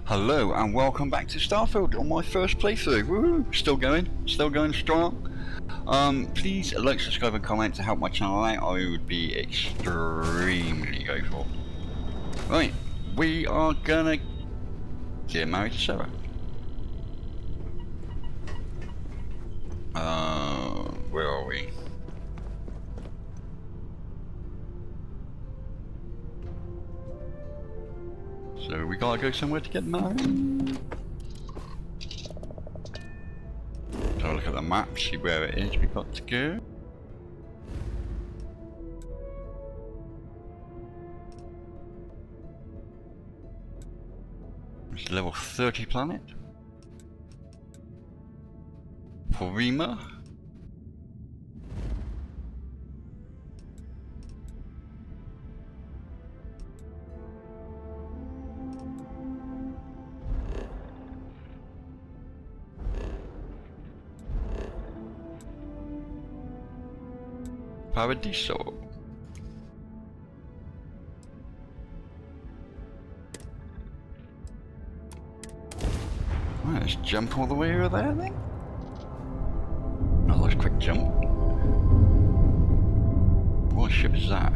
Hello and welcome back to Starfield on my first playthrough. Woohoo! Still going strong. Please like, subscribe and comment to help my channel out. I would be extremely grateful. Right, we are gonna get married to Sarah. Where are we? So we gotta go somewhere to get married. Have a look at the map, see where it is we've got to go. It's level 30 planet. Porima. Paradiso. Right, let's jump all the way over there then. Oh, that's a quick jump. What ship is that?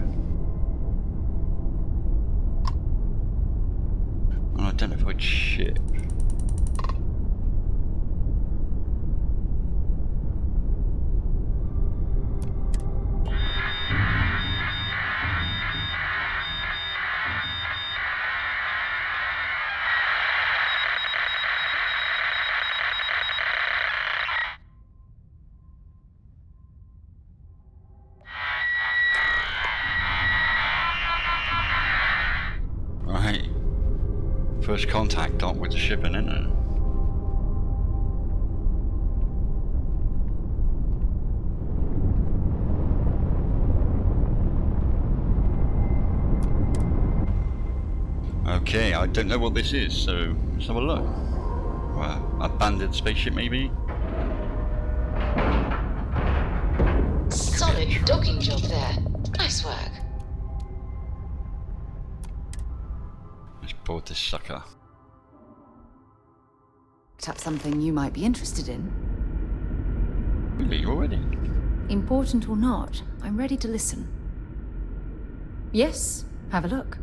Unidentified ship. Right. First contact dot with the ship in it. Okay, I don't know what this is, so let's have a look. Abandoned spaceship maybe? Solid docking job there. Nice work. Let's board this sucker. Picked up something you might be interested in. Really, already? Important or not, I'm ready to listen. Yes, have a look.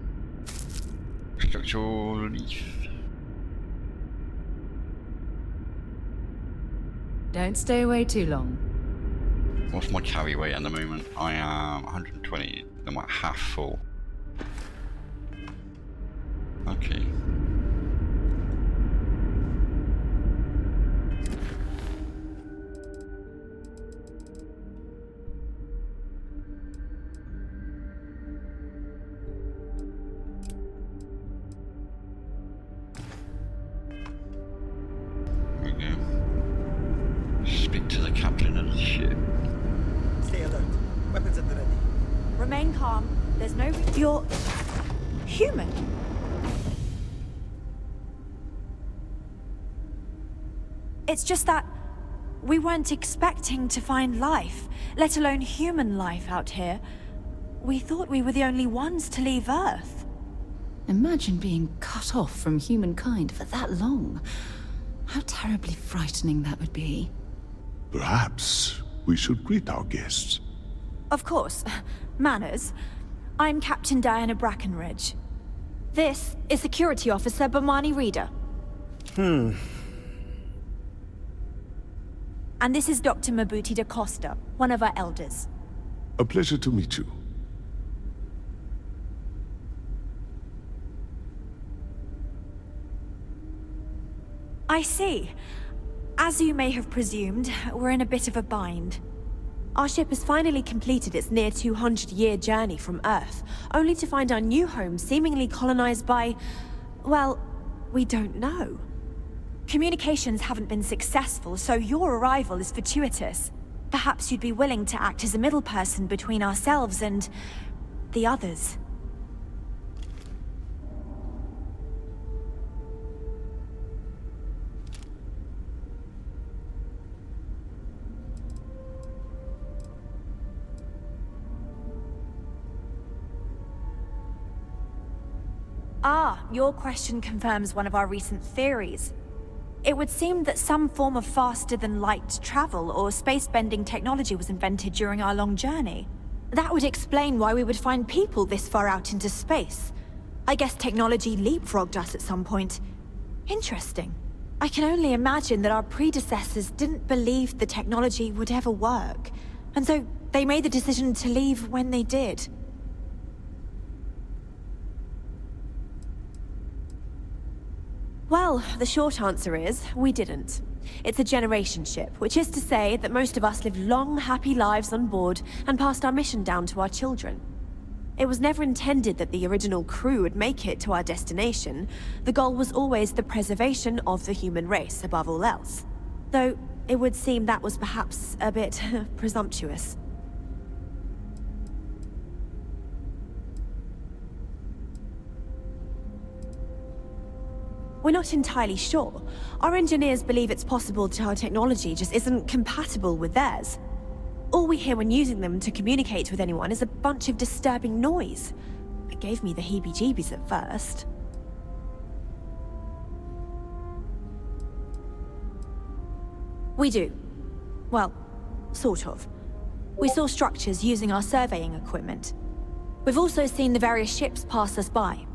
Structural leaf. Don't stay away too long. What's my carry weight at the moment? I am 120. I'm at half full. Okay. There we go. Speak to the captain of the ship. Stay alert. Weapons at the ready. Remain calm. There's no... You're... human. It's just that we weren't expecting to find life, let alone human life out here. We thought we were the only ones to leave Earth. Imagine being cut off from humankind for that long. How terribly frightening that would be. Perhaps we should greet our guests. Of course. Manners. I'm Captain Diana Brackenridge. This is Security Officer Bomani Reader. And this is Dr. Mabuti da Costa, one of our elders. A pleasure to meet you. I see. As you may have presumed, we're in a bit of a bind. Our ship has finally completed its near 200-year journey from Earth, only to find our new home seemingly colonized by... well, we don't know. Communications haven't been successful, so your arrival is fortuitous. Perhaps you'd be willing to act as a middle person between ourselves and... the others. Ah, your question confirms one of our recent theories. It would seem that some form of faster-than-light travel or space-bending technology was invented during our long journey. That would explain why we would find people this far out into space. I guess technology leapfrogged us at some point. Interesting. I can only imagine that our predecessors didn't believe the technology would ever work, and so they made the decision to leave when they did. Well, the short answer is, we didn't. It's a generation ship, which is to say that most of us lived long, happy lives on board and passed our mission down to our children. It was never intended that the original crew would make it to our destination. The goal was always the preservation of the human race above all else. Though, it would seem that was perhaps a bit presumptuous. We're not entirely sure. Our engineers believe it's possible that our technology just isn't compatible with theirs. All we hear when using them to communicate with anyone is a bunch of disturbing noise. It gave me the heebie-jeebies at first. We do. Well, sort of. We saw structures using our surveying equipment. We've also seen the various ships pass us by.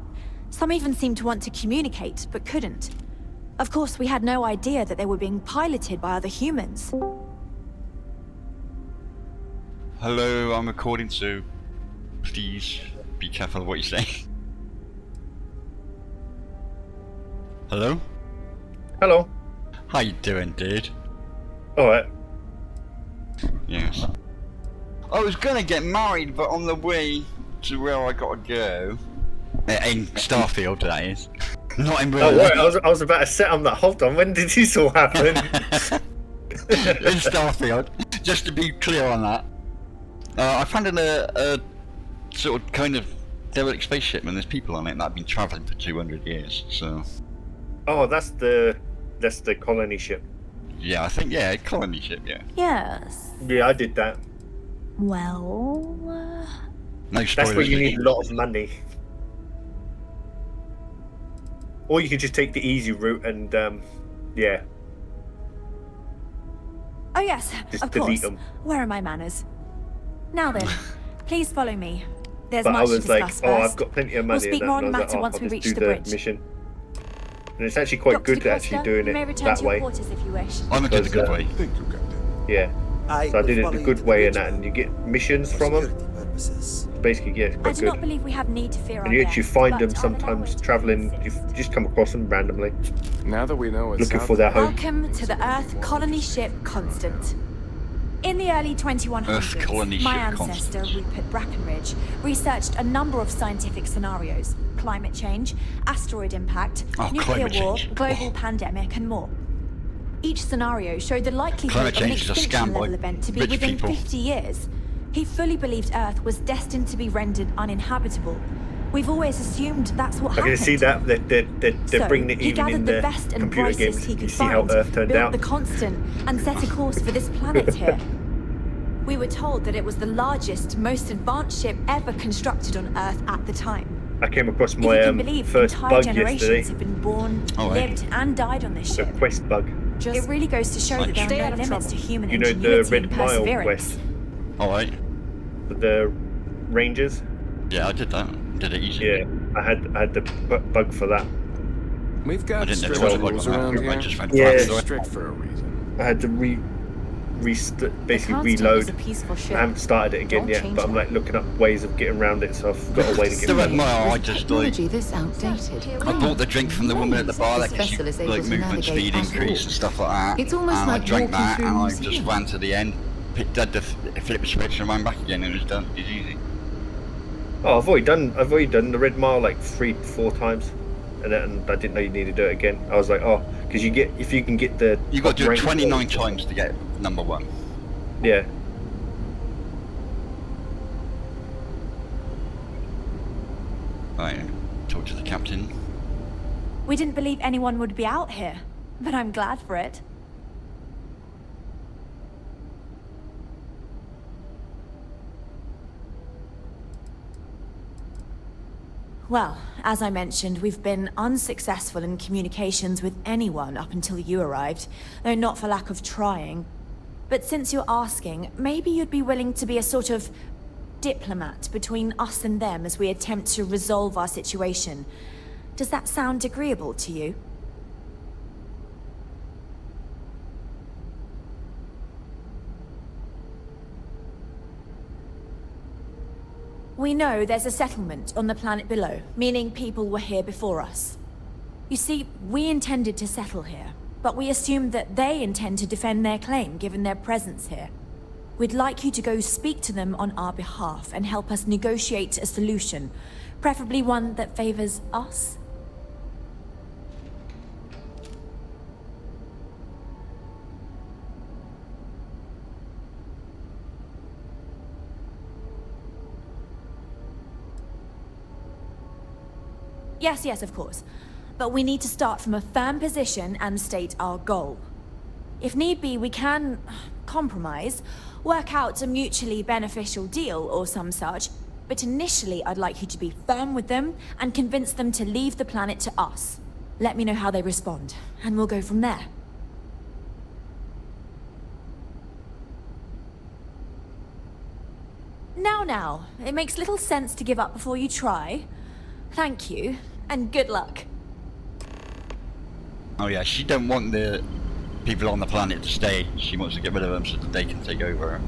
Some even seemed to want to communicate, but couldn't. Of course, we had no idea that they were being piloted by other humans. Hello, I'm recording, so please be careful of what you say. Hello? Hello. How you doing, dude? Alright. Yes. I was gonna get married, but on the way to where I gotta go... In Starfield, that is. Not in real Oh, life. right, I was about to set on that. Hold on, when did this all happen? In Starfield, just to be clear on that. I found a sort of kind of derelict spaceship and there's people on it that have been travelling for 200 years, so... Oh, that's the colony ship. Yeah, I think, yeah, colony ship, yeah. Yes. Yeah, I did that. Well... No spoilers. That's where you need a lot of money. Or you could just take the easy route and, yeah. Oh yes, Just of delete course. them. Where are my manners? Now then, please follow me. There's But I much to was like, discuss oh, first. I've got plenty of money. We'll speak and more that, on and the I was matter like, once I'll we just reach do the bridge. mission. And it's actually quite Dr. good to actually DeCosta, doing you may it return that to your way. quarters if you wish. I'm gonna do the good way. Thank you, Captain. Yeah. So I did it the good way and that, and you get missions from them. Basically, yeah, it's I quite do good. not believe we have need to fear And you our actually guests, find but them I'll allow sometimes it. travelling. You just come across them randomly, Now that we know it's looking for their home. Welcome to the Earth colony ship Constant. In the early 2100s, Earth colony my ship ancestor, Constant. Rupert Brackenridge, researched a number of scientific scenarios: climate change, asteroid impact, Oh, nuclear climate war, change. global Oh. pandemic, and more. Each scenario showed the likelihood Climate of an change is a extinction scam by level event to be rich within people. 50 years. He fully believed Earth was destined to be rendered uninhabitable. We've always assumed that's what I happened. can see that they're So, bringing it he even gathered in the the best and computer brightest games. he You could see how find, Earth turned built out. the Constant, and set a course for this planet here. We were told that it was the largest, most advanced ship ever constructed on Earth at the time. I came across If you my can believe, first entire bug generations yesterday. have been born, Oh, right. lived, and died on this The ship. quest bug. It really goes to show that there Stay are out no of limits to trouble. human You know the ingenuity Red and Mile perseverance. quest, Alright. the Rangers. Yeah, I did that. Did it easy. Yeah, I had the bug for that. We've I got didn't know there strict was a bug rules on that. around I here. just went Yeah. fast They're through it. strict for a reason. I had to basically reload. I haven't started it again yet, but I'm like looking up ways of getting around it, so I've got a way to get The Red around it. Mile, I just like... Technology this outdated. I bought the drink from the woman at the bar that This gives you vessel is able like to movement navigate speed at increase all. and stuff like that. It's almost and like I drank walking that through and a I museum. just ran to the end, did the flip switch and ran back again and it was done. It's easy. Oh, I've already done the Red Mile like 3-4 times, and I didn't know you needed to do it again. I was like, oh, because if you can get the You got to do it top rank 29 points. times to get number one. Yeah. Right, talk to the captain. We didn't believe anyone would be out here, but I'm glad for it. Well, as I mentioned, we've been unsuccessful in communications with anyone up until you arrived, though not for lack of trying. But since you're asking, maybe you'd be willing to be a sort of diplomat between us and them as we attempt to resolve our situation. Does that sound agreeable to you? We know there's a settlement on the planet below, meaning people were here before us. You see, we intended to settle here, but we assumed that they intend to defend their claim given their presence here. We'd like you to go speak to them on our behalf and help us negotiate a solution, preferably one that favors us. Yes, of course. But we need to start from a firm position and state our goal. If need be, we can compromise, work out a mutually beneficial deal or some such, but initially I'd like you to be firm with them and convince them to leave the planet to us. Let me know how they respond, and we'll go from there. Now, it makes little sense to give up before you try. Thank you, and good luck. Oh yeah, she don't want the people on the planet to stay. She wants to get rid of them so that they can take over.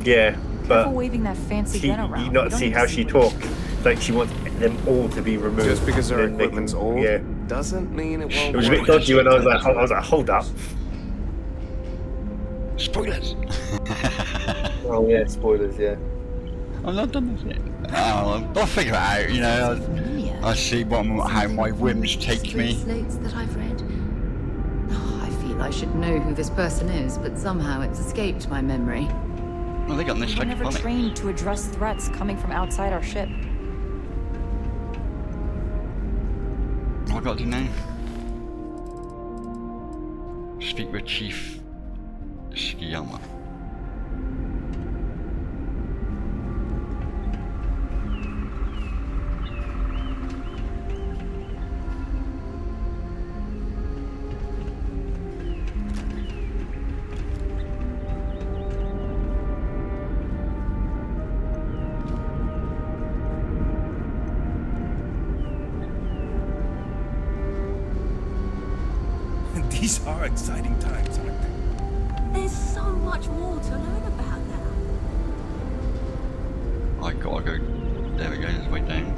Yeah, but Careful waving that fancy gun around. you not see how she talked. Like she wants them all to be removed. Just because our then they equipment's can- old Yeah. doesn't mean it won't It was a bit work. dodgy when I was like, hold up. Spoilers! Oh yeah, spoilers, yeah. I'm not done with it. I'll figure it out, you know. I'll see how my whims take me. Slates that I've read. Oh, I feel I should know who this person is, but somehow it's escaped my memory. Well, they got this We were never hydroponic. trained to address threats coming from outside our ship. What I got to do now? Speak with Chief Skiyama. These are exciting times, aren't they? There's so much more to learn about now. I gotta go. There we go, it's way down.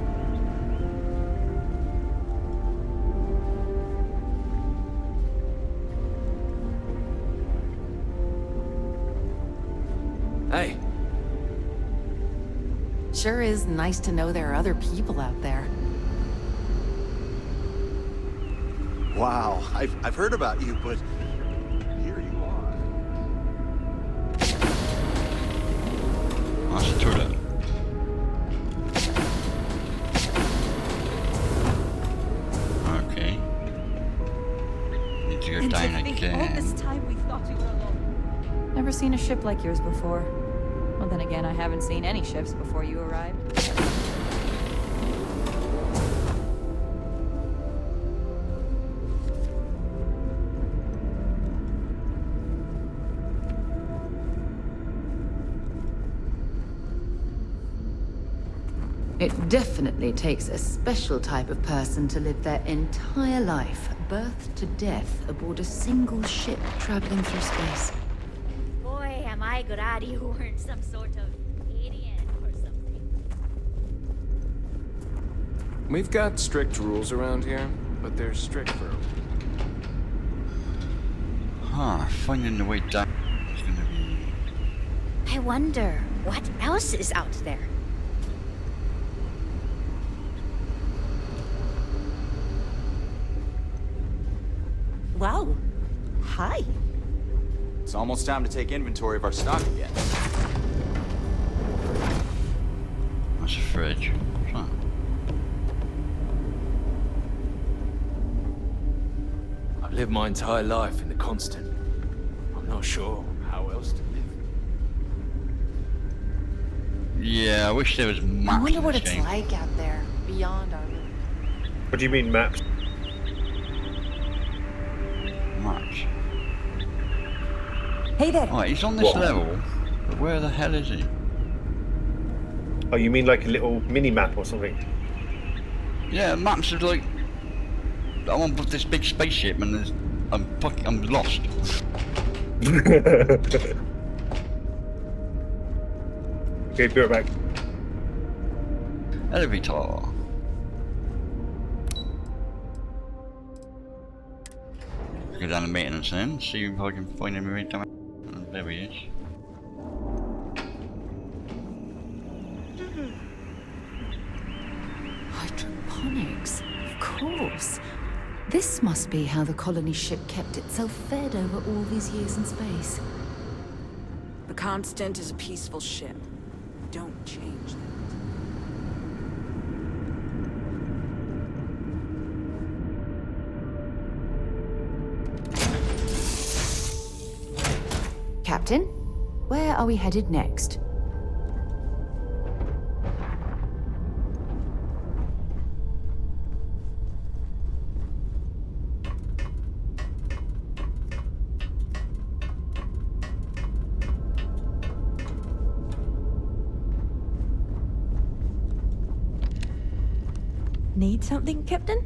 Hey, Sure is nice to know there are other people out there. Wow, I've heard about you, but here you are. That's a toilet. Okay. Need to go down again. time we thought we were alone. Never seen a ship like yours before. Well, then again, I haven't seen any ships before you arrived. It definitely takes a special type of person to live their entire life, birth to death, aboard a single ship traveling through space. Boy, am I glad you weren't some sort of alien or something. we've got strict rules around here, but they're strict for Finding the way down is gonna be... I wonder what else is out there. Wow. Hi. It's almost time to take inventory of our stock again. That's a fridge. Huh. I've lived my entire life in the constant. I'm not sure how else to live. Yeah, I wish there was I maps wonder in what this it's game. like out there, beyond our room. What do you mean maps? Maps. Hey there. Alright, he's on this What? level, but where the hell is he? Oh, you mean like a little mini map or something? Yeah, maps of like I'm on this big spaceship and I'm lost. Okay, be right back. Elevator. Go down the maintenance then, see if I can find him right down. There he is. Hydroponics, of course. This must be how the colony ship kept itself fed over all these years in space. The Constant is a peaceful ship. Don't change that. Captain, where are we headed next? Need something, Captain?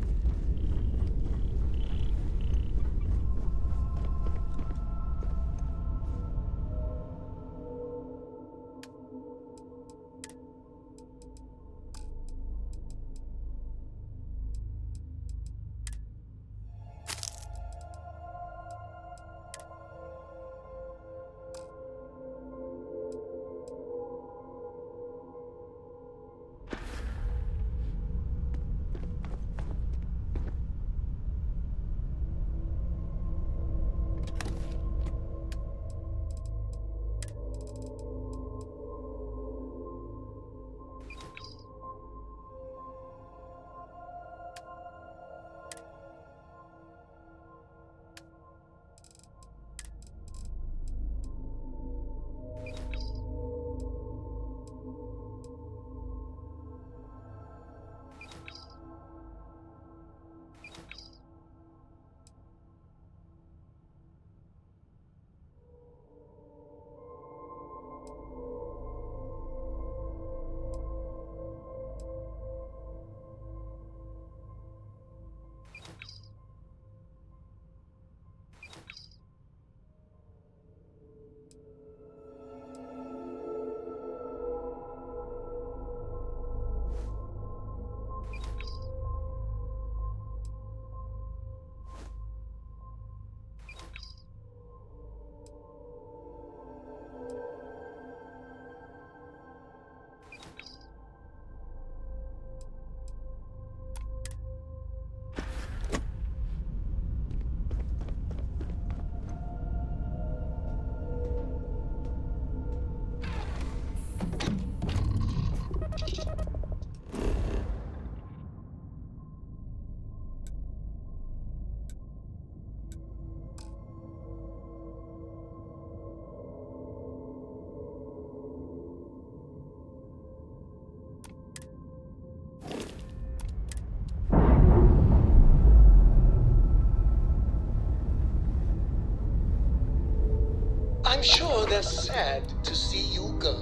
I'm sure they're sad to see you go.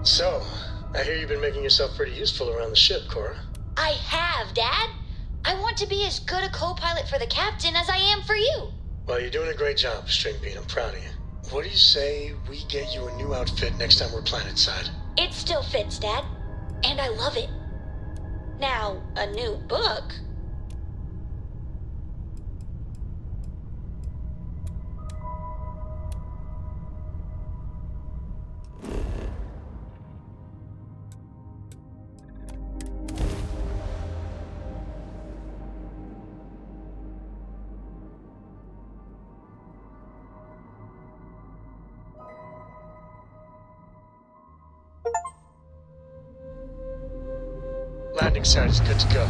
So, I hear you've been making yourself pretty useful around the ship, Cora. I have, Dad. I want to be as good a co-pilot for the captain as I am for you. Well, you're doing a great job, Stringbean. I'm proud of you. What do you say we get you a new outfit next time we're planetside? It still fits, Dad. And I love it. Now, a new book. Landing site is good to go.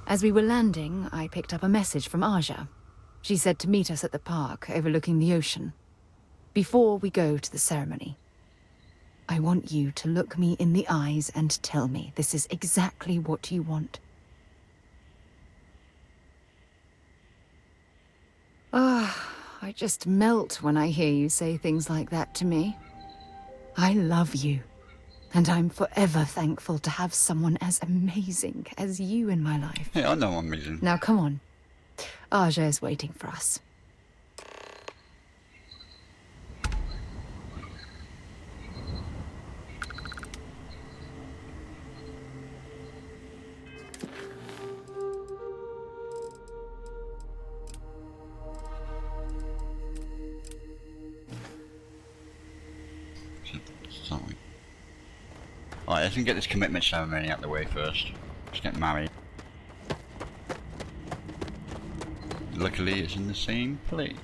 As we were landing, I picked up a message from Aja. She said to meet us at the park overlooking the ocean. Before we go to the ceremony, I want you to look me in the eyes and tell me this is exactly what you want. Ah, I just melt when I hear you say things like that to me. I love you, and I'm forever thankful to have someone as amazing as you in my life. Yeah, I know I'm amazing. Now come on. Aja is waiting for us. Something. Alright, let's get this commitment ceremony out of the way first. Let's get married. Luckily, it's in the same place.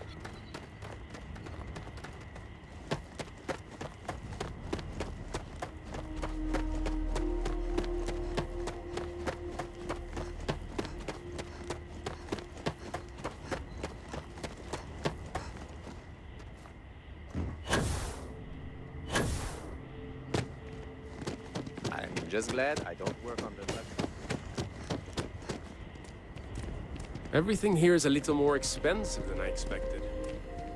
I'm just glad I don't work on the left. Everything here is a little more expensive than I expected.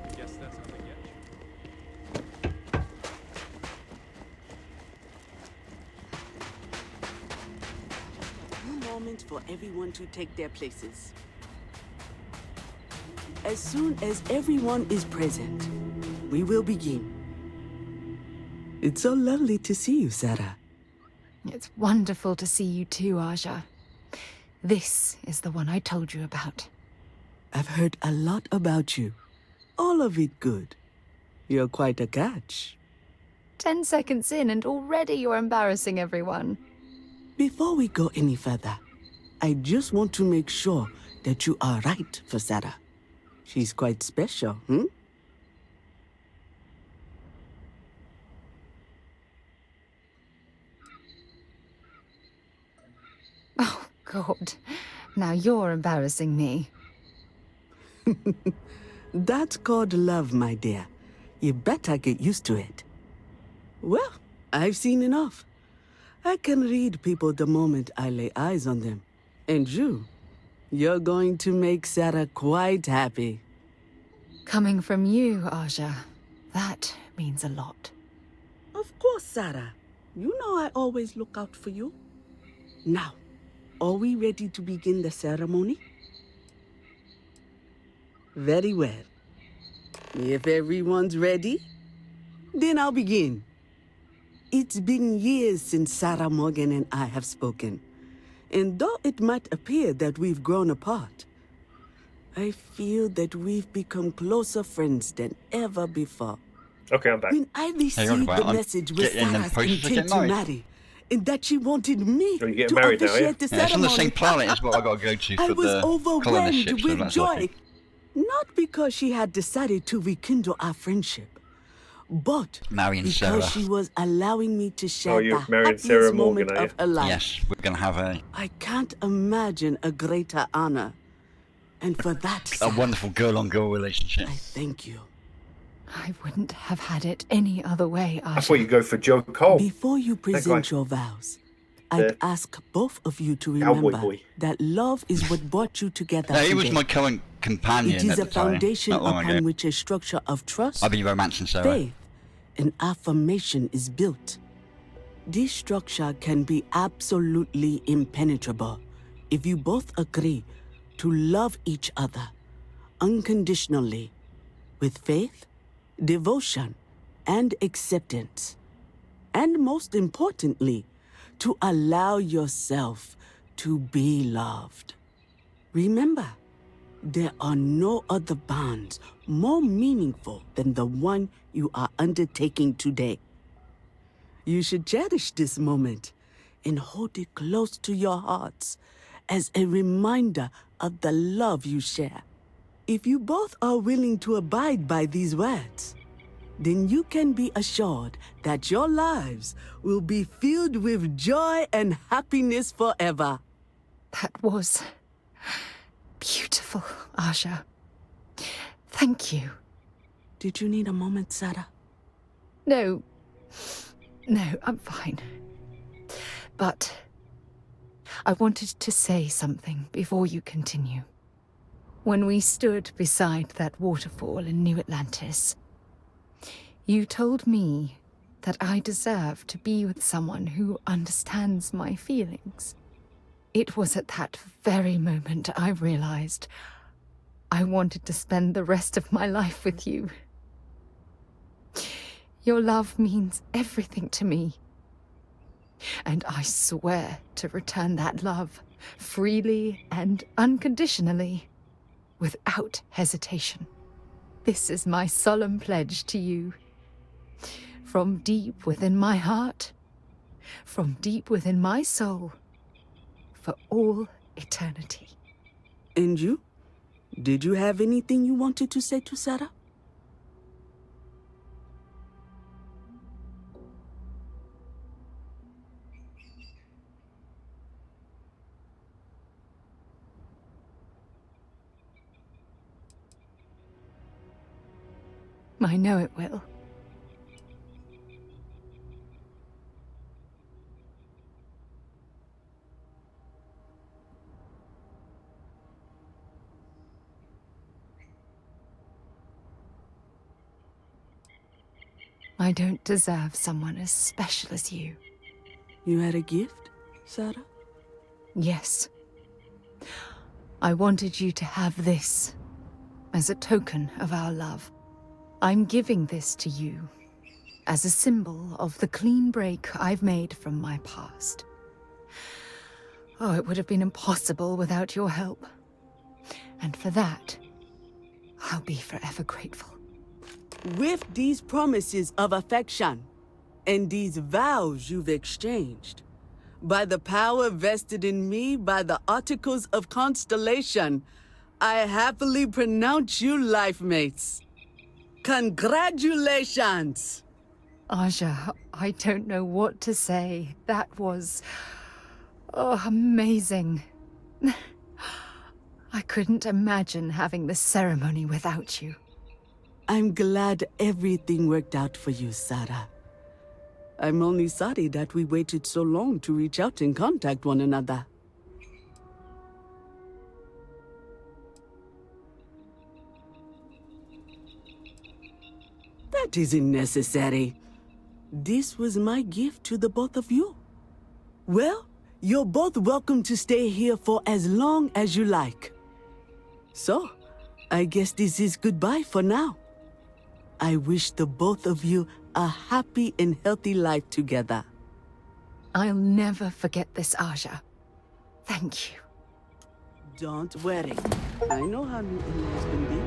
I guess that's how they get you. A few moments for everyone to take their places. As soon as everyone is present, we will begin. It's so lovely to see you, Sarah. It's wonderful to see you too, Aja. This is the one I told you about. I've heard a lot about you. All of it good. You're quite a catch. 10 seconds in and already you're embarrassing everyone. Before we go any further, I just want to make sure that you are right for Sarah. She's quite special, hmm? Oh, God. Now you're embarrassing me. That's called love, my dear. You better get used to it. Well, I've seen enough. I can read people the moment I lay eyes on them. And you're going to make Sarah quite happy. Coming from you, Aja, that means a lot. Of course, Sarah. You know I always look out for you. Now, are we ready to begin the ceremony? Very well. If everyone's ready, then I'll begin. It's been years since Sarah Morgan and I have spoken. And though it might appear that we've grown apart, I feel that we've become closer friends than ever before. Okay, I'm back. When I received the message with Sarah's intent to marry, and that she wanted me to officiate the ceremony, it's on the same planet as what I got to go to for the colonist ship, so with that's joy. lucky. Not because she had decided to rekindle our friendship, but because Sarah. she was allowing me to share the happiest Sarah moment Morgan, of her life. Yes, we're going to have I can't imagine a greater honor. And for that, a wonderful girl-on-girl relationship. I thank you. I wouldn't have had it any other way, Aja. I thought you'd go for Joe Cole. Before you present your vows, I'd ask both of you to remember that love is what brought you together. He was my current companion. It is at a the time, foundation not long upon ago. which a structure of trust, I've been romancing Sarah. faith, and affirmation is built. This structure can be absolutely impenetrable if you both agree to love each other unconditionally, with faith, devotion, and acceptance. And most importantly, to allow yourself to be loved. Remember, there are no other bonds more meaningful than the one you are undertaking today. You should cherish this moment and hold it close to your hearts as a reminder of the love you share. If you both are willing to abide by these words, then you can be assured that your lives will be filled with joy and happiness forever. That was Beautiful, Aja. Thank you. Did you need a moment, Sarah? No. No, I'm fine. But I wanted to say something before you continue. When we stood beside that waterfall in New Atlantis, you told me that I deserve to be with someone who understands my feelings. It was at that very moment I realized I wanted to spend the rest of my life with you. Your love means everything to me. And I swear to return that love freely and unconditionally, without hesitation. This is my solemn pledge to you. From deep within my heart, from deep within my soul, for all eternity. And you? Did you have anything you wanted to say to Sarah? I know it will. I don't deserve someone as special as you. You had a gift, Sarah? Yes. I wanted you to have this as a token of our love. I'm giving this to you as a symbol of the clean break I've made from my past. Oh, it would have been impossible without your help. And for that, I'll be forever grateful. With these promises of affection and these vows you've exchanged, by the power vested in me by the Articles of Constellation, I happily pronounce you life mates. Congratulations! Aja, I don't know what to say. That was... oh, amazing. I couldn't imagine having the ceremony without you. I'm glad everything worked out for you, Sarah. I'm only sorry that we waited so long to reach out and contact one another. That isn't necessary. This was my gift to the both of you. Well, you're both welcome to stay here for as long as you like. So, I guess this is goodbye for now. I wish the both of you a happy and healthy life together. I'll never forget this, Aja. Thank you. Don't worry. I know how new in-laws can be.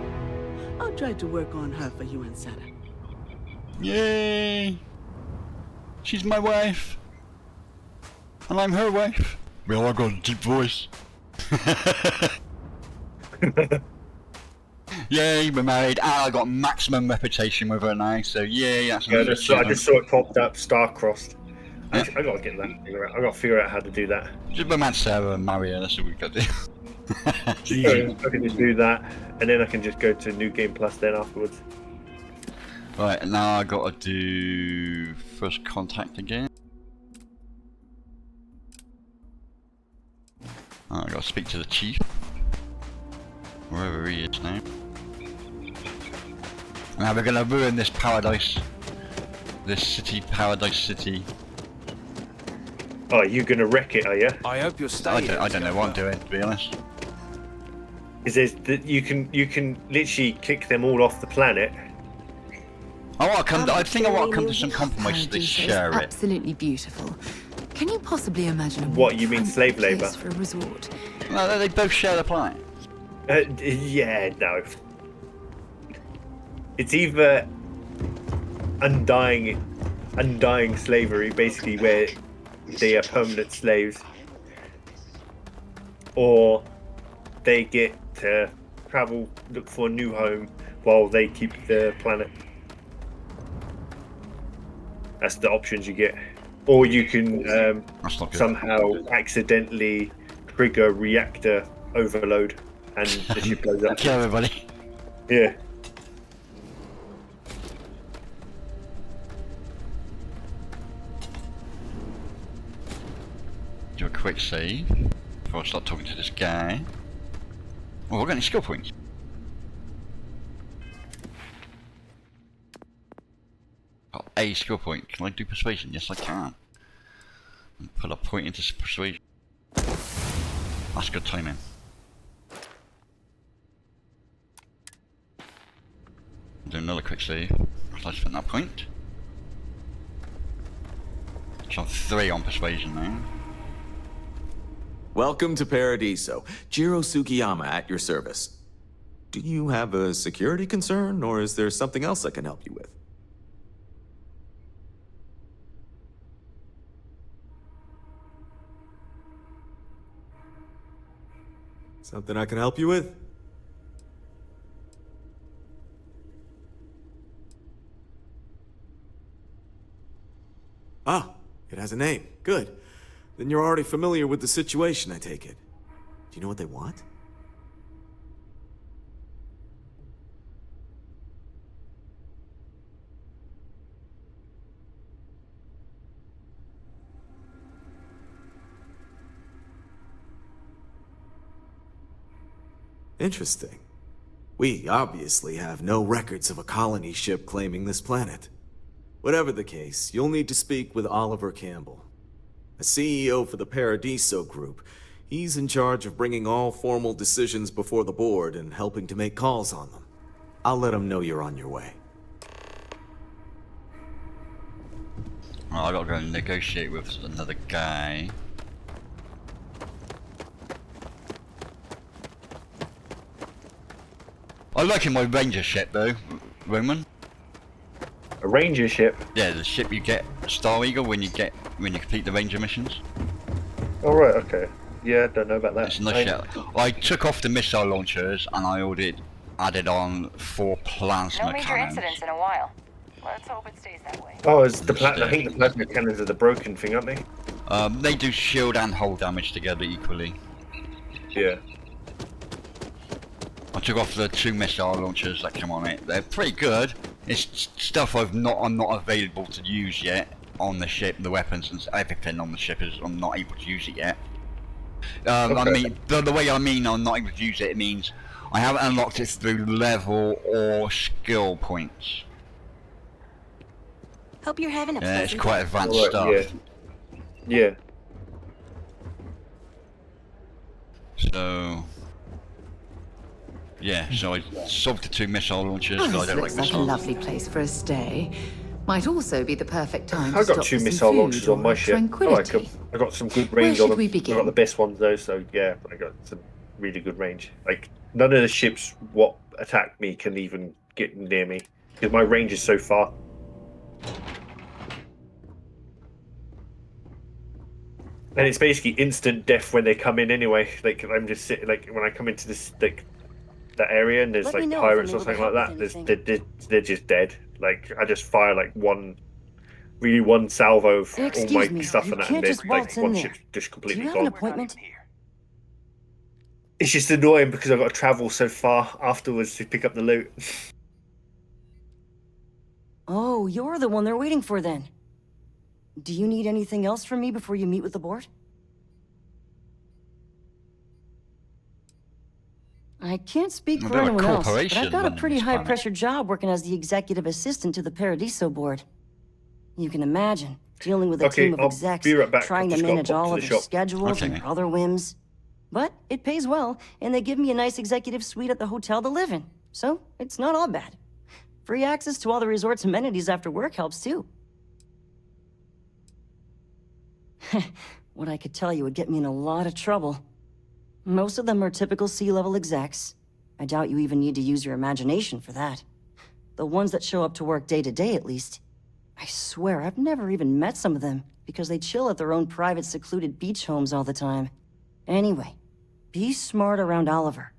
I'll try to work on her for you and Sarah. Yay! She's my wife. And I'm her wife. We all got a deep voice. Yay, we're married, and I got maximum reputation with her now, so yay, that's I just saw it popped up, star-crossed. I gotta get that figure out. I gotta figure out how to do that. Just romance Sarah and marry her, that's what we gotta do. So I can just do that, and then I can just go to New Game Plus then afterwards. Right, now I gotta do first contact again. Oh, I gotta speak to the chief. Wherever he is now. Now we're gonna ruin this paradise. This city, Paradise City. Oh, you're gonna wreck it, are you? I hope you're staying. I don't know what I'm doing, to be honest. Is that you can literally kick them all off the planet. I think I want to come to some compromise so they share it. Absolutely beautiful. Can you possibly imagine a What, you mean slave place labour? for a resort? No, they both share the planet. Yeah, no. It's either undying slavery, basically where they are permanent slaves, or they get to travel, look for a new home while they keep the planet. That's the options you get. Or you can somehow accidentally trigger reactor overload and the ship blows up. Kill everybody. Yeah. Do a quick save before I start talking to this guy. Oh, we've got any skill points? Got a skill point. Can I do persuasion? Yes, I can. And put a point into persuasion. That's good timing. Do another quick save after I spent that point. So I'm 3 on persuasion now. Welcome to Paradiso. Jiro Sugiyama at your service. Do you have a security concern, or is there something else I can help you with? Something I can help you with? Ah, it has a name. Good. Then you're already familiar with the situation, I take it. Do you know what they want? Interesting. We obviously have no records of a colony ship claiming this planet. Whatever the case, you'll need to speak with Oliver Campbell, a CEO for the Paradiso Group. He's in charge of bringing all formal decisions before the board and helping to make calls on them. I'll let him know you're on your way. Well, I gotta go and negotiate with another guy. I like in my ranger ship though, Roman. A ranger ship? Yeah, the ship you get, Star Eagle, when you complete the ranger missions. Oh right, okay. Yeah, don't know about that. It's a nice ship. I took off the missile launchers and I added on 4 plasma No major cannons. incidents in a while. Let's hope it stays that way. Oh, it's the I think the plasma cannons are the broken thing, aren't they? They do shield and hull damage together equally. Yeah. I took off the 2 missile launchers that come on it. They're pretty good. It's stuff I'm not available to use yet on the ship. The weapons and everything on the ship is I'm not able to use it yet. Okay. I mean, the way I mean I'm not able to use it, it means I haven't unlocked it through level or skill points. Hope you're having a Yeah, it's pleasant quite day. advanced Right, stuff. Yeah. So yeah, so I solved the 2 missile launchers Oh, because I this don't like looks like a missiles. lovely place for a stay. Might also be the perfect time to I got stop 2 for some missile food launchers on or my ship. tranquility. I got some good Where range on should them. we I begin? got the best ones though, so yeah, I got some really good range. Like none of the ships what attack me can even get near me because my range is so far. And it's basically instant death when they come in anyway. Like I'm just sitting, like when I come into this that area and there's Let me like know if pirates I'm or able to something like help that. with They're just dead. Like I just fire like one salvo of all Excuse my me, stuff you and that, can't and just then like waltz in one there. ship's just Do completely you have an gone. appointment? It's just annoying because I've got to travel so far afterwards to pick up the loot. Oh, you're the one they're waiting for then. Do you need anything else from me before you meet with the board? I can't speak Well, for they're a anyone else, but corporation I've got a running pretty this planet. high-pressure job working as the executive assistant to the Paradiso board. You can imagine, dealing with a Okay, team of I'll execs, be right back. trying I've to just got to manage pop to all the of their shop. schedules Okay. and their other whims. But it pays well, and they give me a nice executive suite at the hotel to live in. So, it's not all bad. Free access to all the resort's amenities after work helps too. What I could tell you would get me in a lot of trouble. Most of them are typical C-level execs. I doubt you even need to use your imagination for that. The ones that show up to work day to day, at least. I swear, I've never even met some of them, because they chill at their own private, secluded beach homes all the time. Anyway, be smart around Oliver.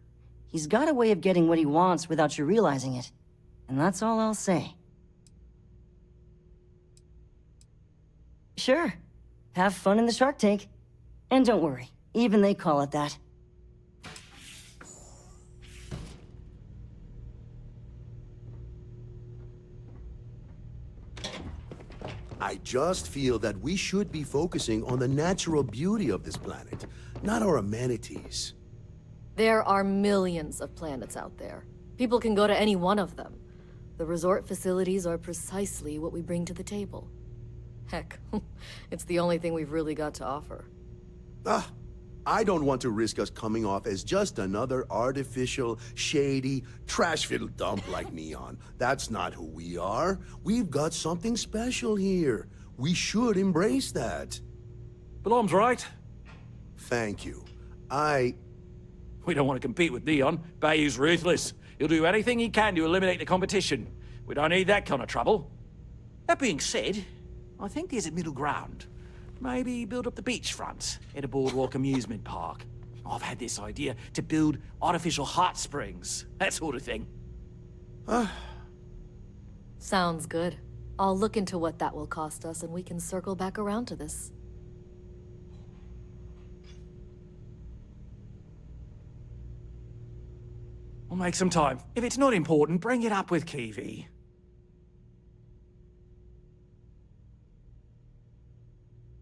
He's got a way of getting what he wants without you realizing it. And that's all I'll say. Sure. Have fun in the shark tank. And don't worry, even they call it that. I just feel that we should be focusing on the natural beauty of this planet, not our amenities. There are millions of planets out there. People can go to any one of them. The resort facilities are precisely what we bring to the table. Heck, it's the only thing we've really got to offer. I don't want to risk us coming off as just another artificial, shady, trash-filled dump like Neon. That's not who we are. We've got something special here. We should embrace that. Balom's right. Thank you. We don't want to compete with Neon. Bayou's ruthless. He'll do anything he can to eliminate the competition. We don't need that kind of trouble. That being said, I think there's a middle ground. Maybe build up the beachfront at a boardwalk amusement park. I've had this idea to build artificial hot springs, that sort of thing. Sounds good. I'll look into what that will cost us and we can circle back around to this. We'll make some time. If it's not important, bring it up with Kiwi.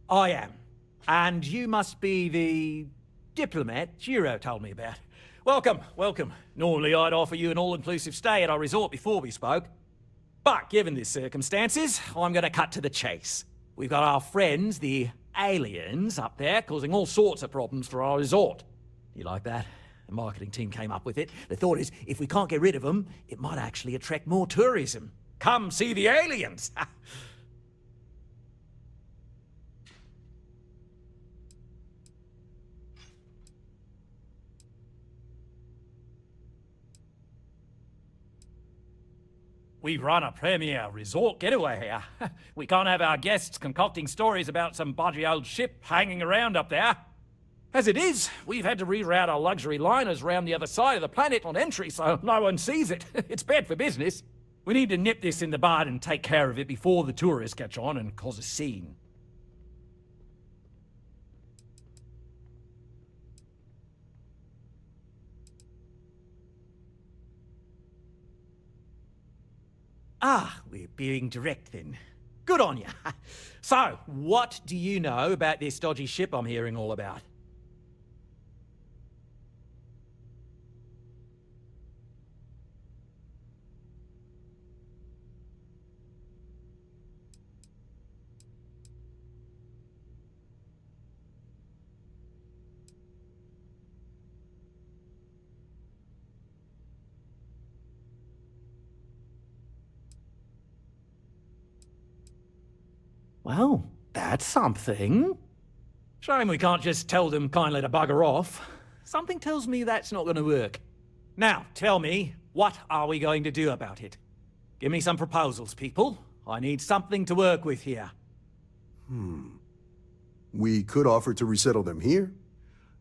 I am. And you must be the diplomat Jiro told me about. Welcome, welcome. Normally I'd offer you an all-inclusive stay at our resort before we spoke. But given the circumstances, I'm gonna cut to the chase. We've got our friends, the aliens, up there, causing all sorts of problems for our resort. You like that? The marketing team came up with it. The thought is, if we can't get rid of them, it might actually attract more tourism. Come see the aliens! We run a premier resort getaway here. We can't have our guests concocting stories about some budgy old ship hanging around up there. As it is, we've had to reroute our luxury liners round the other side of the planet on entry so no one sees it. It's bad for business. We need to nip this in the bud and take care of it before the tourists catch on and cause a scene. Ah, we're being direct then. Good on you. So, what do you know about this dodgy ship I'm hearing all about? Well, that's something. Shame we can't just tell them kindly to bugger off. Something tells me that's not going to work. Now, tell me, what are we going to do about it? Give me some proposals, people. I need something to work with here. We could offer to resettle them here.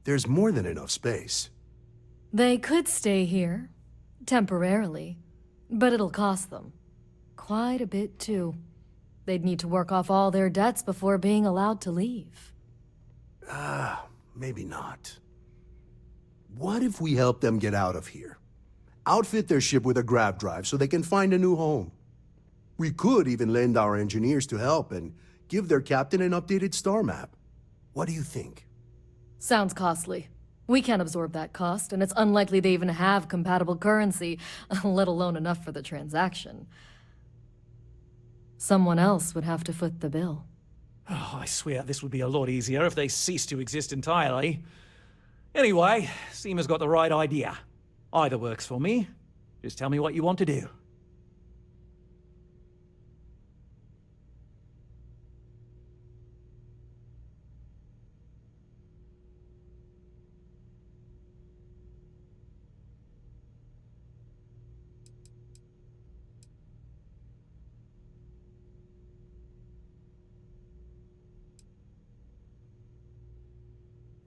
There's more than enough space. They could stay here, temporarily, but it'll cost them. Quite a bit, too. They'd need to work off all their debts before being allowed to leave. Maybe not. What if we help them get out of here? Outfit their ship with a grav drive so they can find a new home. We could even lend our engineers to help and give their captain an updated star map. What do you think? Sounds costly. We can't absorb that cost, and it's unlikely they even have compatible currency, let alone enough for the transaction. Someone else would have to foot the bill. Oh, I swear this would be a lot easier if they ceased to exist entirely. Anyway, Seema's got the right idea. Either works for me. Just tell me what you want to do.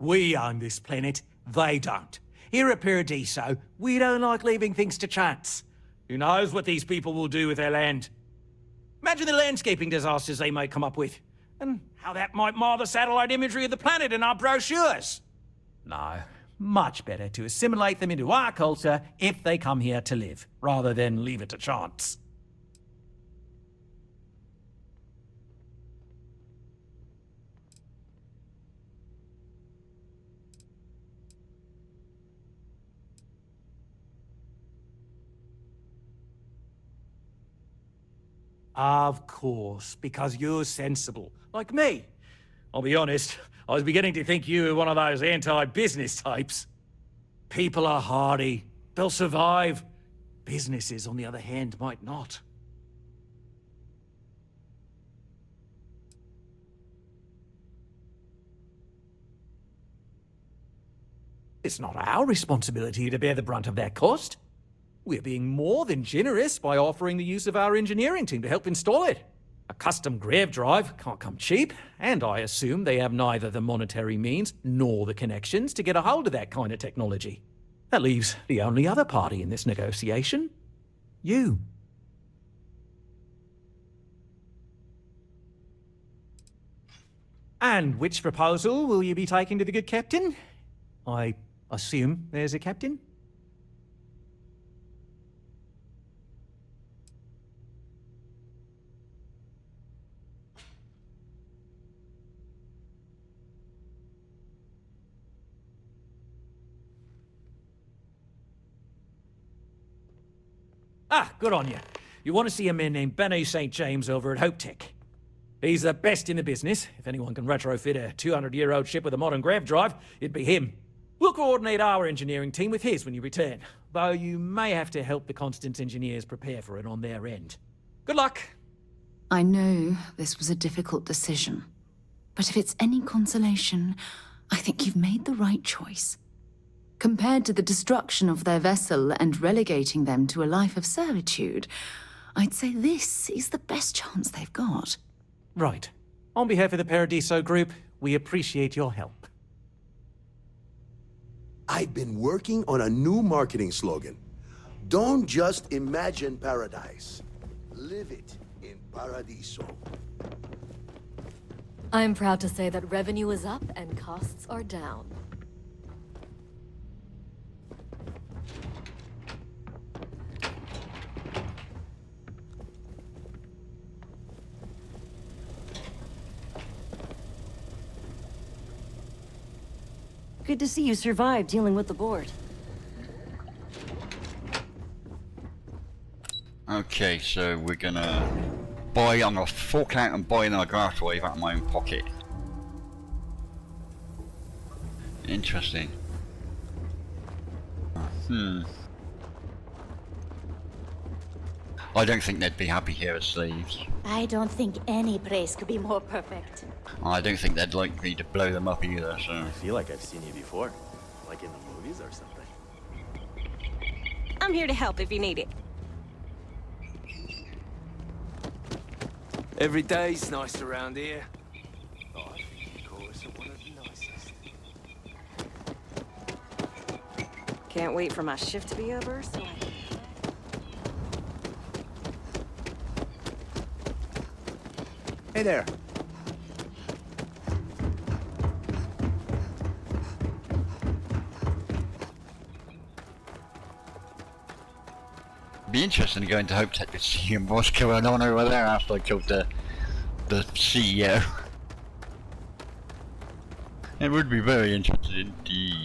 We own this planet, they don't. Here at Paradiso, we don't like leaving things to chance. Who knows what these people will do with their land? Imagine the landscaping disasters they might come up with, and how that might mar the satellite imagery of the planet in our brochures. No, much better to assimilate them into our culture if they come here to live, rather than leave it to chance. Of course, because you're sensible, like me. I'll be honest, I was beginning to think you were one of those anti-business types. People are hardy. They'll survive. Businesses, on the other hand, might not. It's not our responsibility to bear the brunt of that cost. We're being more than generous by offering the use of our engineering team to help install it. A custom grav drive can't come cheap, and I assume they have neither the monetary means nor the connections to get a hold of that kind of technology. That leaves the only other party in this negotiation. You. And which proposal will you be taking to the good captain? I assume there's a captain? Ah, good on you. You want to see a man named Benny St. James over at Hope Tech. He's the best in the business. If anyone can retrofit a 200-year-old ship with a modern grav drive, it'd be him. We'll coordinate our engineering team with his when you return, though you may have to help the Constance engineers prepare for it on their end. Good luck! I know this was a difficult decision, but if it's any consolation, I think you've made the right choice. Compared to the destruction of their vessel and relegating them to a life of servitude, I'd say this is the best chance they've got. Right. On behalf of the Paradiso Group, we appreciate your help. I've been working on a new marketing slogan. Don't just imagine paradise. Live it in Paradiso. I'm proud to say that revenue is up and costs are down. Good to see you survived dealing with the board. Okay, so we're gonna buy, I'm gonna fork out and buy another grav drive out of my own pocket. Interesting. I don't think they'd be happy here as slaves. I don't think any place could be more perfect. I don't think they'd like me to blow them up either, so... I feel like I've seen you before. Like in the movies or something. I'm here to help if you need it. Every day's nice around here. Oh, I think you call us one of the nicest. Can't wait for my shift to be over, so I can... Hey there. Be interesting to go into Hope Tech to see what's going on over there after I killed the CEO. It would be very interesting indeed.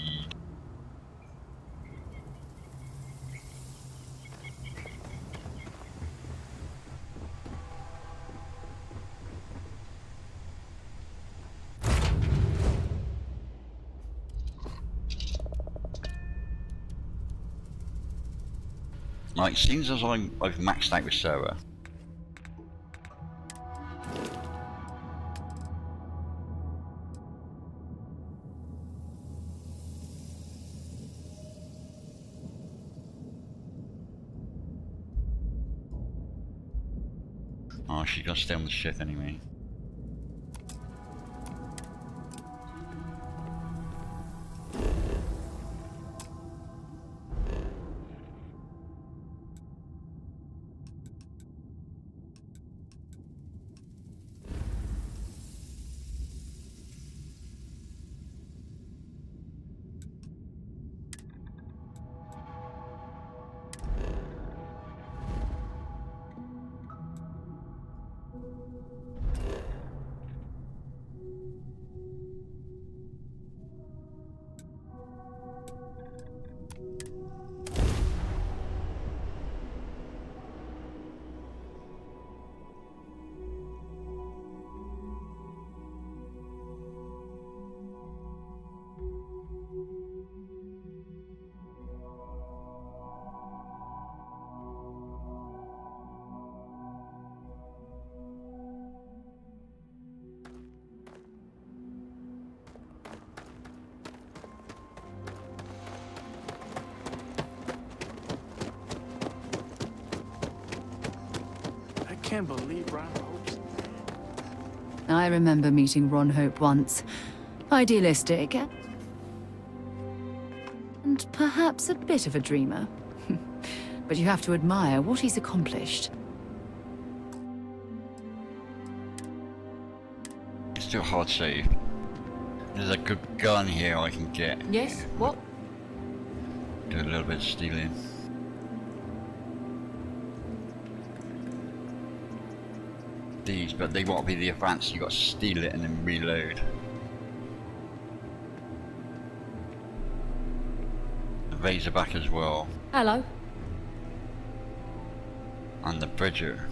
Like, seems as I've maxed out with Sarah. Oh, she got to stay on the ship anyway. can't believe Ron Hope's... I remember meeting Ron Hope once. Idealistic. And perhaps a bit of a dreamer. But you have to admire what he's accomplished. It's still hard to say. There's a good gun here I can get. Yes? What? Do a little bit of stealing. These, but they won't be the advanced. You got to steal it and then reload. The Razorback as well, Hello. and the Bridger.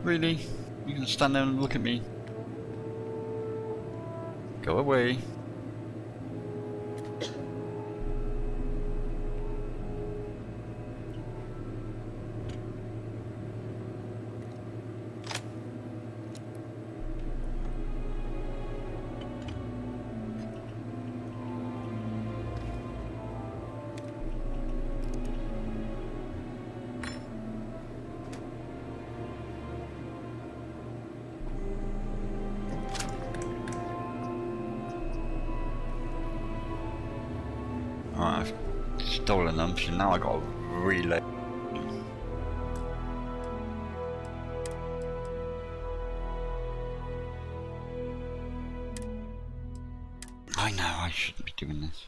Really? You can stand there and look at me? Go away. Alright, I've stolen them, so now I gotta reload. I know, I shouldn't be doing this.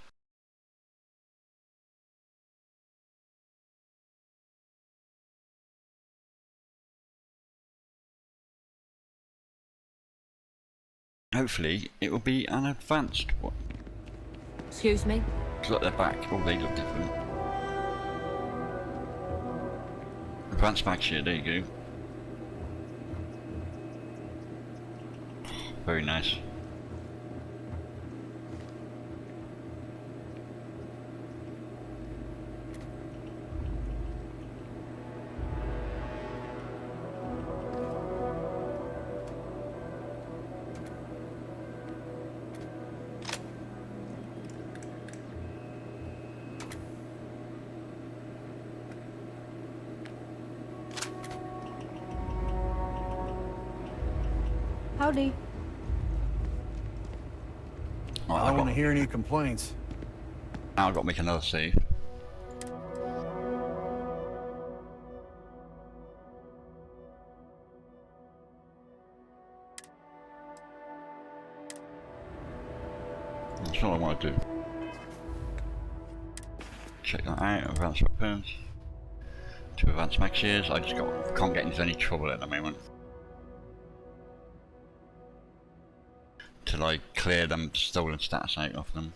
Hopefully, it will be an advanced one. Excuse me? Look at their back. Oh, they look different. Advanced back here, there you go. Very nice. Howdy. Oh, I don't want to hear any complaints. Now I've got to make another save. That's all I want to do. Check that out, advanced weapons. 2 advanced max shears. I just can't get into any trouble at the moment. Till I clear them stolen stats out of them.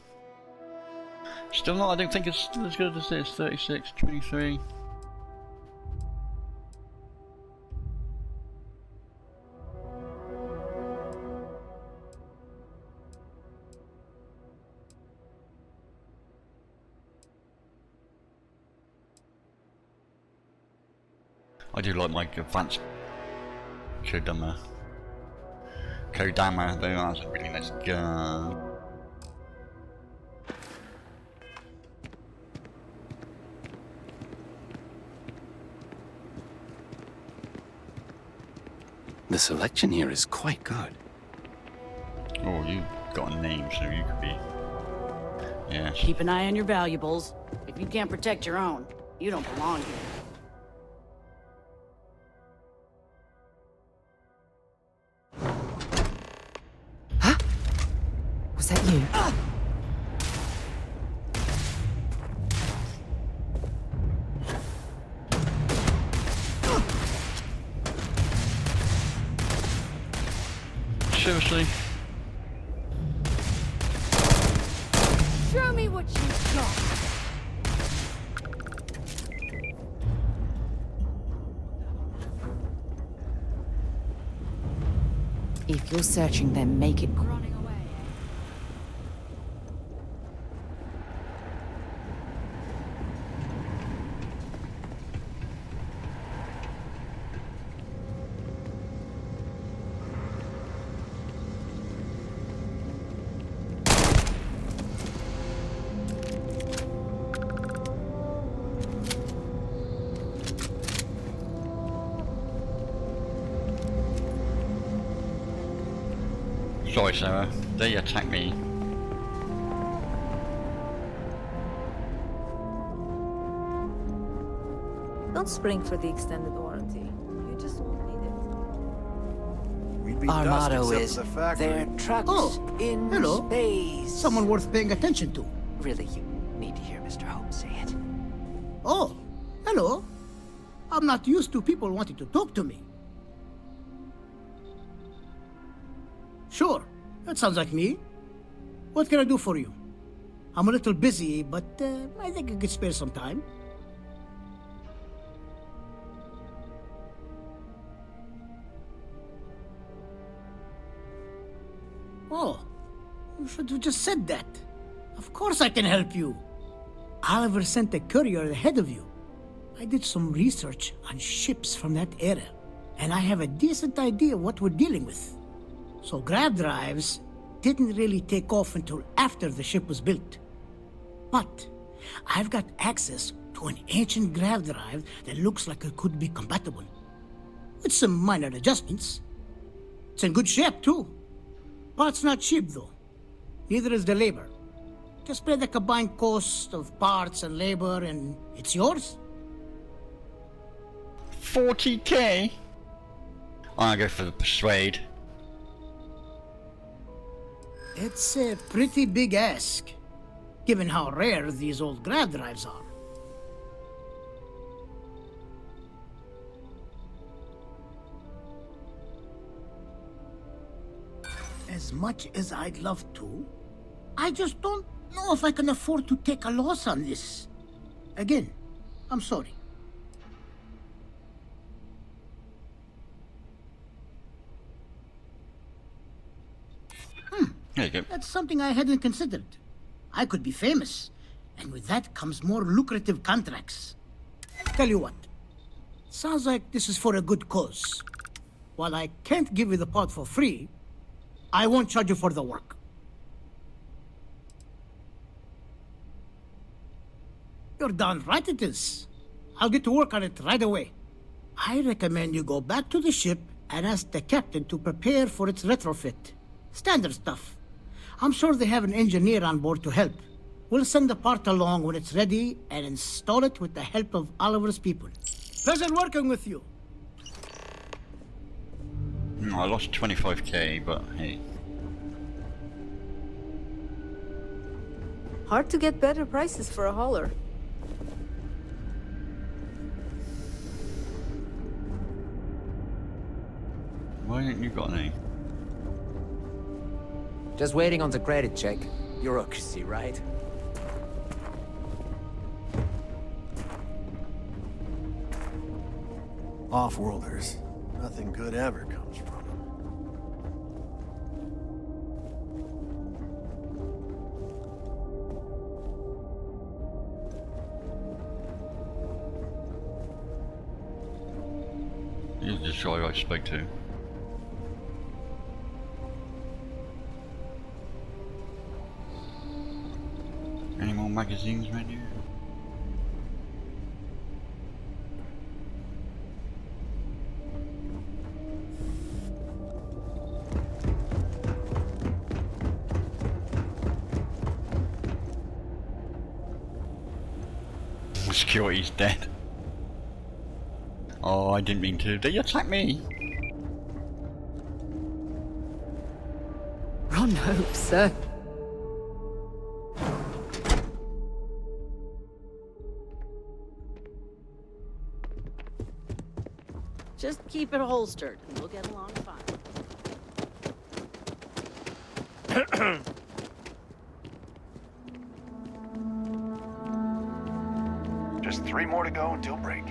Still not, I don't think it's still as good as this. 36, 23. I do like my advanced Kodama. Kodama, though, that's a really nice gun. The selection here is quite good. Oh, you got a name, so you could be. Yeah. Keep an eye on your valuables. If you can't protect your own, you don't belong here. Was that you? Seriously? Show me what you've got. If you're searching them, make it quick. Sorry, Sarah. They attacked me. Don't spring for the extended warranty. You just won't need it. We'd be Our dust motto except is, for the factory. "They're trucks in hello. space." Someone worth paying attention to. Really, you need to hear Mr. Hope say it. Oh, hello. I'm not used to people wanting to talk to me. Sure, that sounds like me. What can I do for you? I'm a little busy, but I think I could spare some time. Oh, you should have just said that. Of course I can help you. Oliver sent a courier ahead of you. I did some research on ships from that era, and I have a decent idea what we're dealing with. So grav drives didn't really take off until after the ship was built. But I've got access to an ancient grav drive that looks like it could be compatible, with some minor adjustments. It's in good shape, too. Parts not cheap, though. Neither is the labor. Just pay the combined cost of parts and labor, and it's yours. 40k? I'll go for the persuade. It's a pretty big ask, given how rare these old grav drives are. As much as I'd love to, I just don't know if I can afford to take a loss on this. Again, I'm sorry. There you go. That's something I hadn't considered. I could be famous, and with that comes more lucrative contracts. Tell you what, sounds like this is for a good cause. While I can't give you the part for free, I won't charge you for the work. You're darn right it is. I'll get to work on it right away. I recommend you go back to the ship and ask the captain to prepare for its retrofit. Standard stuff. I'm sure they have an engineer on board to help. We'll send the part along when it's ready and install it with the help of Oliver's people. Pleasure working with you. I lost 25k, but hey. Hard to get better prices for a hauler. Why haven't you got any? Just waiting on the credit check. Bureaucracy, right? Off-worlders. Nothing good ever comes from them. He's the guy I spoke to. Any more magazines menu? Security's dead. Oh, I didn't mean to. They attacked me. Ron Hope, sir. Just keep it holstered, and we'll get along fine. Just 3 more to go until break.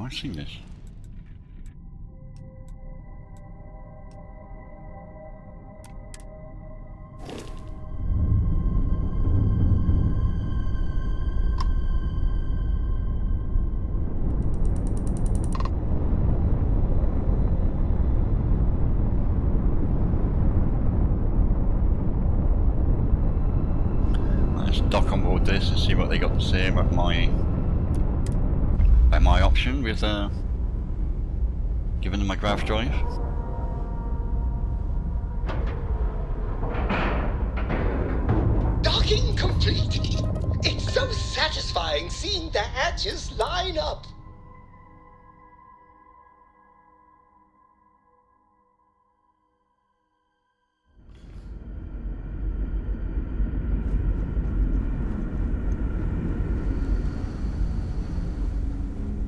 I've seen this. Let's dock on board this and see what they got to say about my option with giving them my grav drive. Docking complete! It's so satisfying seeing the hatches line up!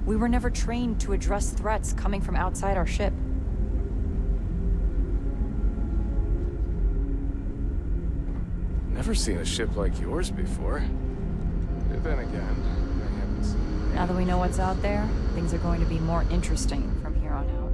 We were never trained to address threats coming from outside our ship. Never seen a ship like yours before. But then again, I haven't seen... Now that we know what's out there, things are going to be more interesting from here on out.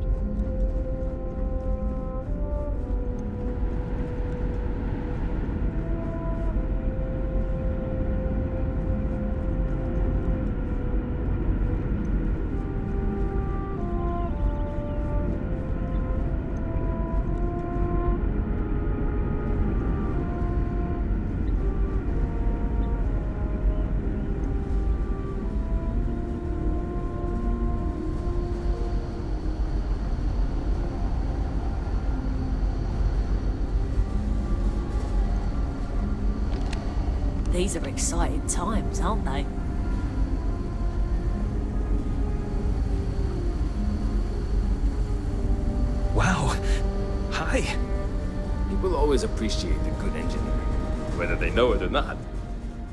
These are exciting times, aren't they? Wow. Hi. People always appreciate a good engineer, whether they know it or not.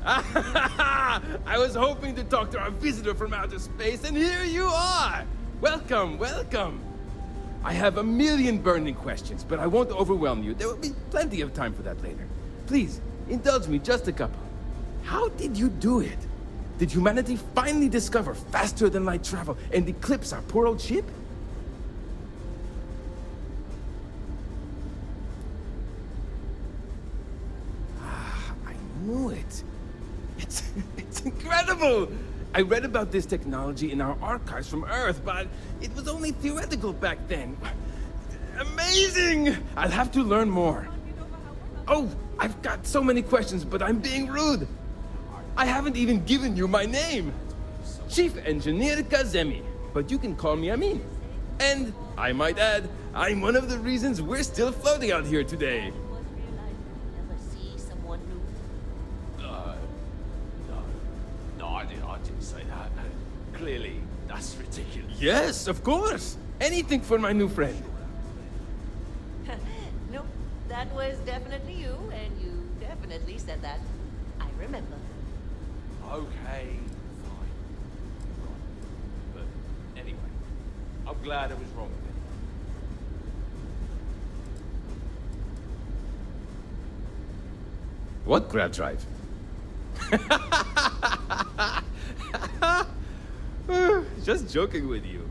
I was hoping to talk to our visitor from outer space, and here you are! Welcome, welcome! I have a million burning questions, but I won't overwhelm you. There will be plenty of time for that later. Please, indulge me just a couple. How did you do it? Did humanity finally discover faster than light travel and eclipse our poor old ship? I knew it. It's incredible! I read about this technology in our archives from Earth, but it was only theoretical back then. Amazing! I'll have to learn more. Oh, I've got so many questions, but I'm being rude. I haven't even given you my name. Chief Engineer Kazemi, but you can call me Amin. And, I might add, I'm one of the reasons we're still floating out here today. No, I didn't say that. Clearly, that's ridiculous. Yes, of course. Anything for my new friend. Nope, that was definitely you, and you definitely said that. I remember. Okay, fine. Right. But anyway, I'm glad I was wrong with it. What grab drive? Just joking with you.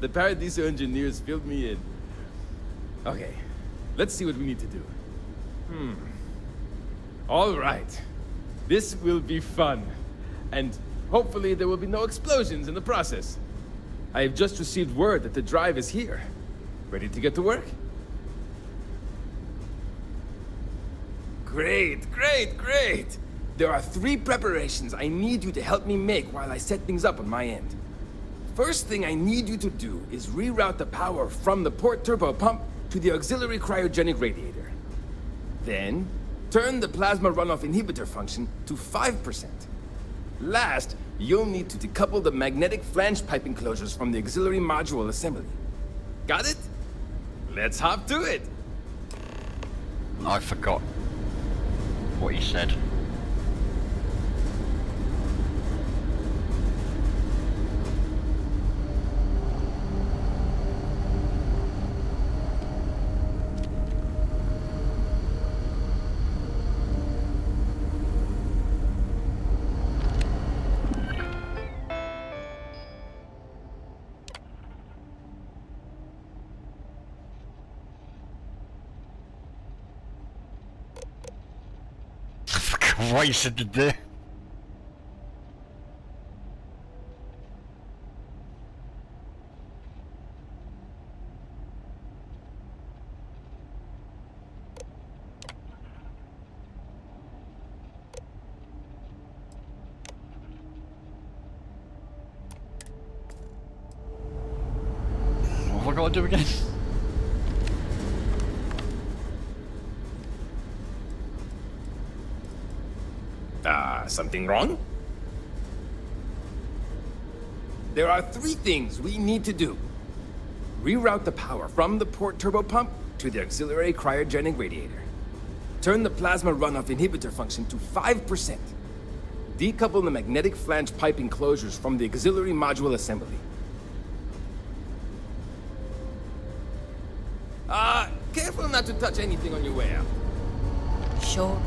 The Paradiso engineers filled me in. Okay, let's see what we need to do. All right. This will be fun. And hopefully there will be no explosions in the process. I have just received word that the drive is here. Ready to get to work? Great, great, great! There are 3 preparations I need you to help me make while I set things up on my end. First thing I need you to do is reroute the power from the port turbo pump to the auxiliary cryogenic radiator. Then, turn the plasma runoff inhibitor function to 5%. Last, you'll need to decouple the magnetic flange pipe enclosures from the auxiliary module assembly. Got it? Let's hop to it! I forgot what he said. wasted to do. What have I got to do again? Something wrong? There are 3 things we need to do. Reroute the power from the port turbo pump to the auxiliary cryogenic radiator. Turn the plasma runoff inhibitor function to 5%. Decouple the magnetic flange pipe enclosures from the auxiliary module assembly. Careful not to touch anything on your way out. Sure.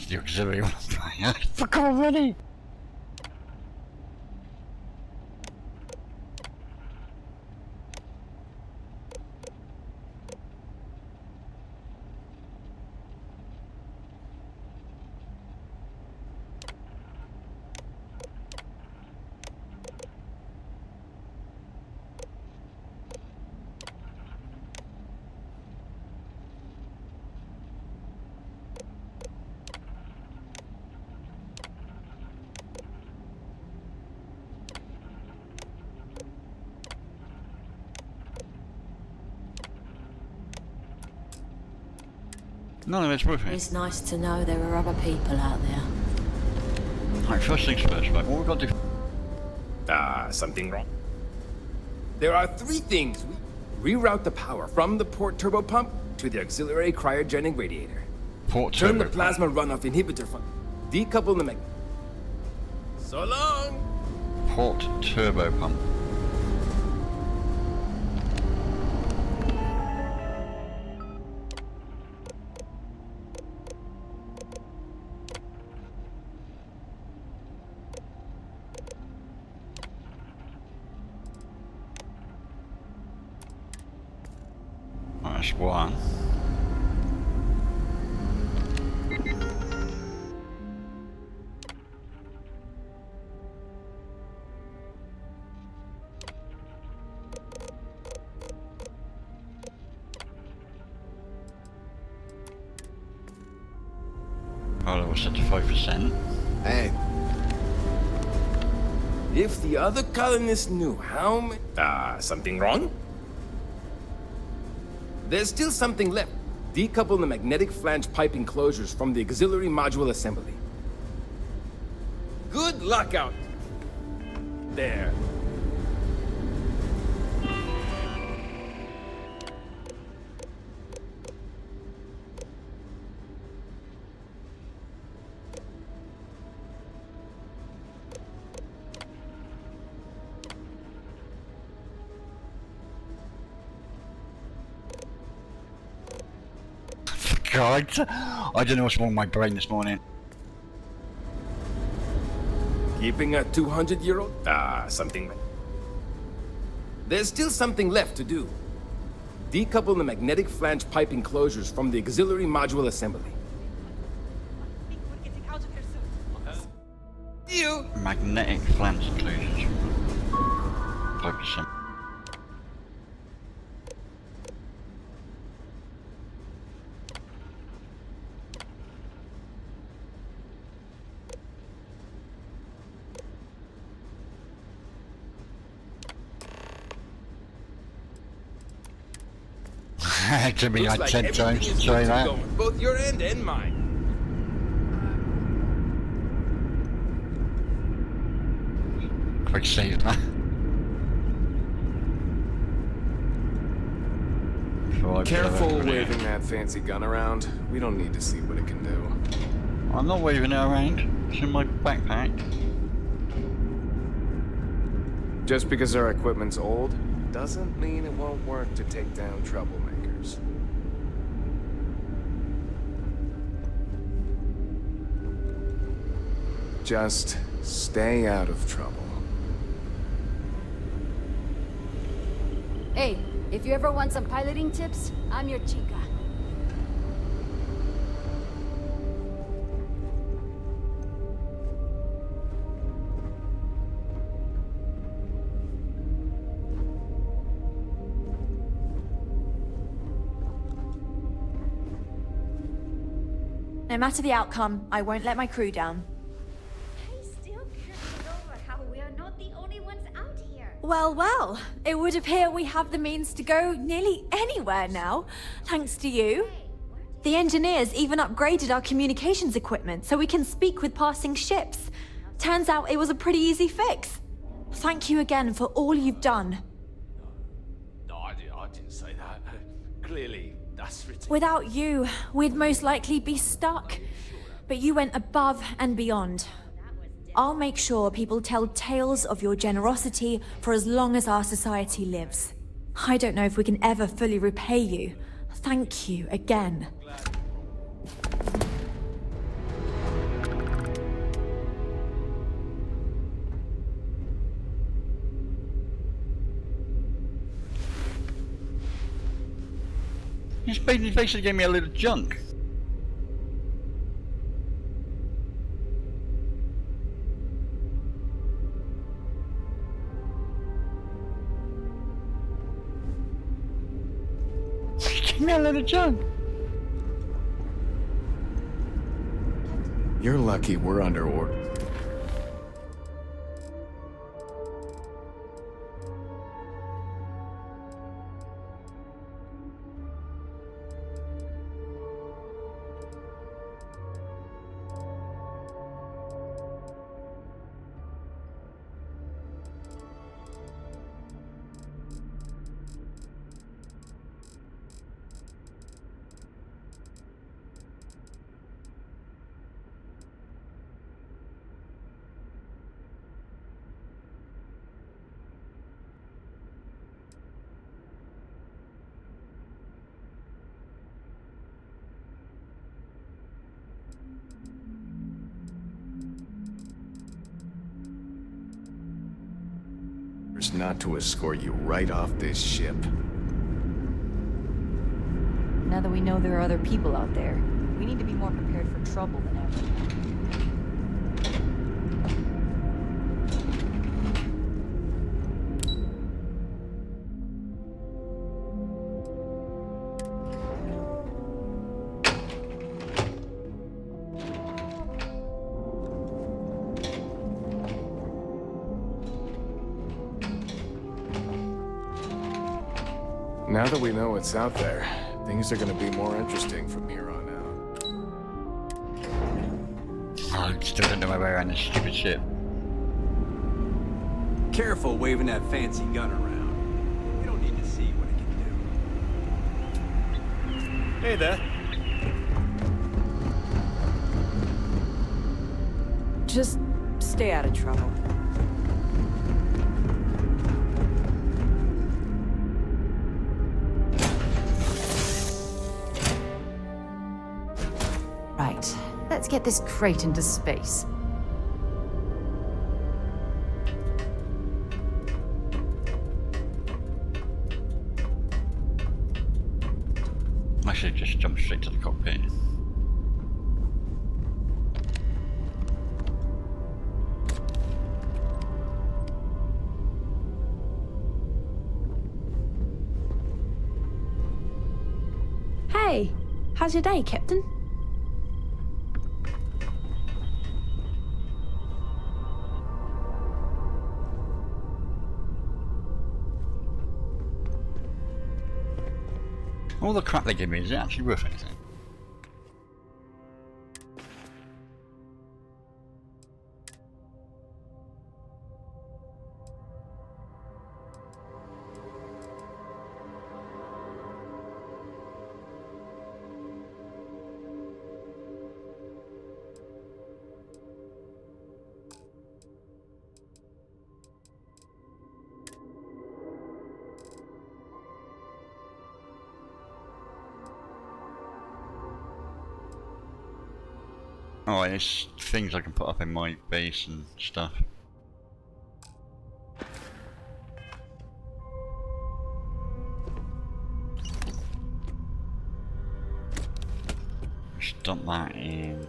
The auxiliary one. I forgot already. None of it's with me. It's nice to know there are other people out there. Alright, first things first, mate. What we got to do? Something wrong? There are 3 things we... Reroute the power from the port turbo pump to the auxiliary cryogenic radiator. Port Turn turbo the plasma runoff inhibitor function. Decouple the So long! Port turbo pump. That's one. Oh, that was set to 5%. Hey. If the other colonists knew how many... something wrong? There's still something left. Decouple the magnetic flange pipe enclosures from the auxiliary module assembly. Good luck out there. God, I don't know what's wrong with my brain this morning. Keeping a 200-year-old? Something. There's still something left to do. Decouple the magnetic flange pipe enclosures from the auxiliary module assembly. Magnetic flange enclosures. 5%. Jimmy, I 10 times to try that. Both your end and mine. Quick save that. Careful waving that fancy gun around. We don't need to see what it can do. I'm not waving it around. It's in my backpack. Just because our equipment's old, doesn't mean it won't work to take down troublemakers. Just stay out of trouble. Hey, if you ever want some piloting tips, I'm your chica. No matter the outcome, I won't let my crew down. I still can't get over how we are not the only ones out here. Well, well, it would appear we have the means to go nearly anywhere now, thanks to you. The engineers even upgraded our communications equipment so we can speak with passing ships. Turns out it was a pretty easy fix. Thank you again for all you've done. No, I didn't say that. Clearly, that's ridiculous. Without you, we'd most likely be stuck. But you went above and beyond. I'll make sure people tell tales of your generosity for as long as our society lives. I don't know if we can ever fully repay you. Thank you again. He basically gave me a little junk. Give me a little junk. You're lucky we're under order. Not to escort you right off this ship. Now that we know there are other people out there, we need to be more prepared for trouble than ever. Now that we know what's out there, things are gonna be more interesting from here on out. Oh, I still don't know my way around this stupid ship. Careful waving that fancy gun around. We don't need to see what it can do. Hey there. Just stay out of trouble. Right, let's get this crate into space. I should just jump straight to the cockpit. Hey, how's your day, Captain? All the crap they give me, is it actually worth anything? Oh, there's things I can put up in my base and stuff. Just dump that in.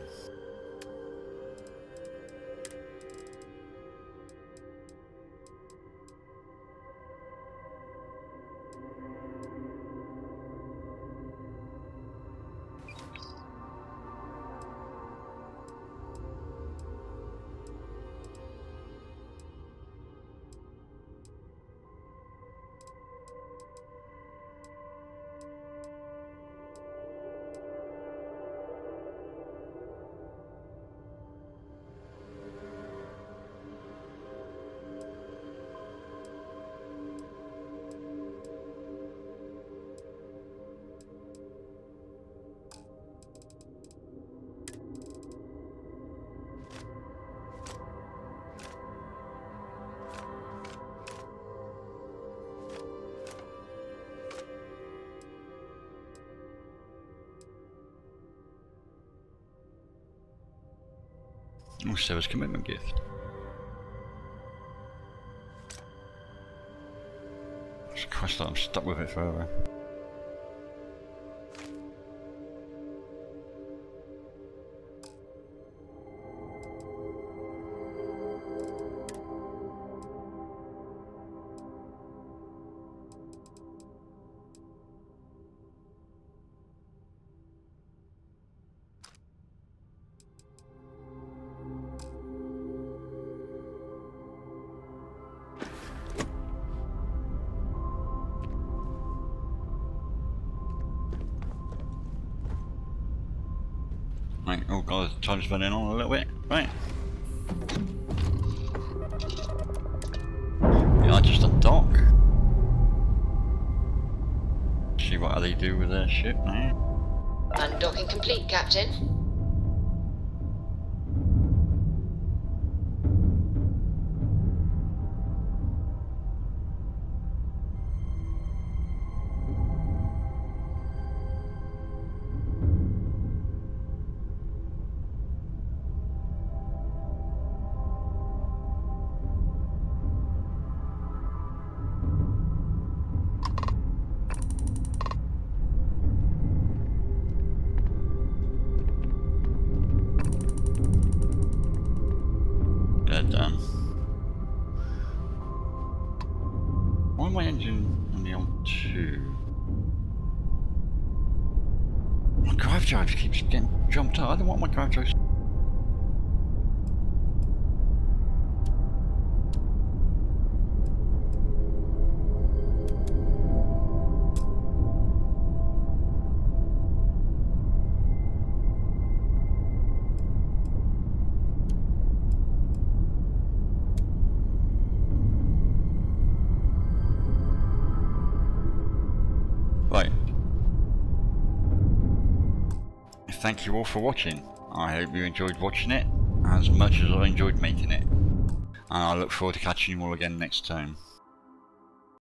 Oh, Sarah's commitment gift. It's a quest that I'm stuck with it forever. Right, oh god, the time's running on a little bit. Right. Yeah, I just undock. See what they do with their ship now. Undocking complete, Captain. They're done. Why am my engine only on 2? My drive keeps getting jumped up. I don't want my drive drives. Right. Thank you all for watching. I hope you enjoyed watching it as much as I enjoyed making it. And I look forward to catching you all again next time.